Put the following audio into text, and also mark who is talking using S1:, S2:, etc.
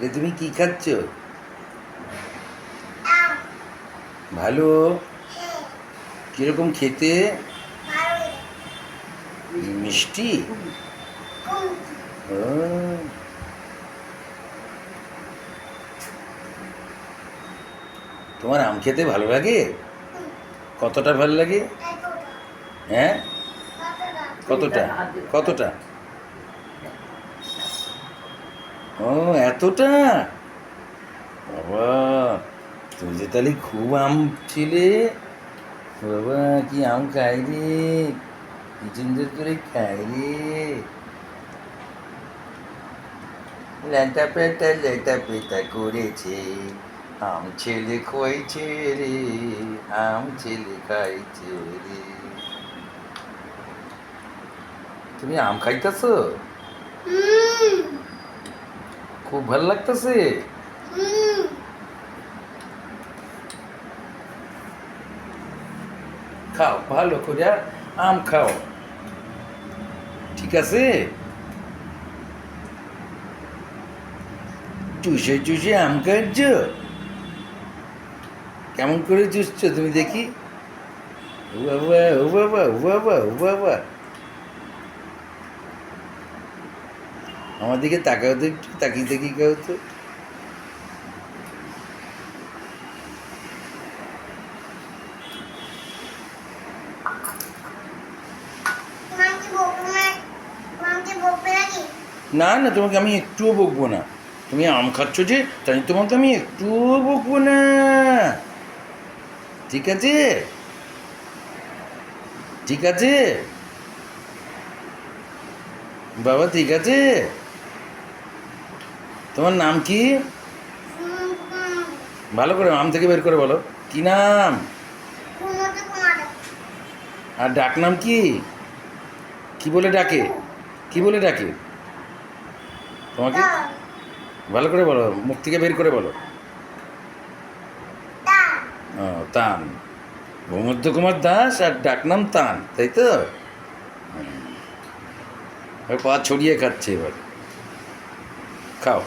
S1: এ তুমি কি খাচ্ছ? ভালো? কিরকম খেতে? মিষ্টি? ও, তোমার আম খেতে ভালো লাগে? কতটা ভালো লাগে? হ্যাঁ, কতটা? কতটা? ও, এতটা? বাবা, তুমি যে তাহলে খুব আম ছিলে। বাবা, কি আম খাই রে, কি সুন্দর করে খাই রে। ল্যাটা পেটা করেছে, আম ছেলে খোয়াইছে রে, আম ছেলে খাইছে রে। তুমি আম খাইতেছো? খুব ভালো লাগতেছে? খাও ভালো করে, আম খাও, ঠিক আছে? চুষে চুষে আম খাচ্ছ? কেমন করে চুষছো তুমি দেখি? ও বাবা, ও বাবা, ও বাবা, ও বাবা, আমার দিকে তাকাও তো, একটু তাকিয়ে তাকিয়ে খাও তো। না না, তোমাকে আমি একটুও বকবো না। তুমি আম খাচ্ছ যে, তাই তোমাকে আমি একটুও বকবো না, ঠিক আছে? ঠিক আছে বাবা, ঠিক আছে। তোমার নাম কি? ভালো করে আম থেকে বের করে বলো, কি নাম? আর ডাক নাম কি? কি বলে ডাকে? কি বলে ডাকে তোমাকে? ভালো করে বলো, মুখ থেকে বের করে বলো। ও, তান। ভূমধ্য কুমার দাস, আর ডাকনাম তান, তাই তো? পা ছড়িয়ে খাচ্ছে এবার। খাও।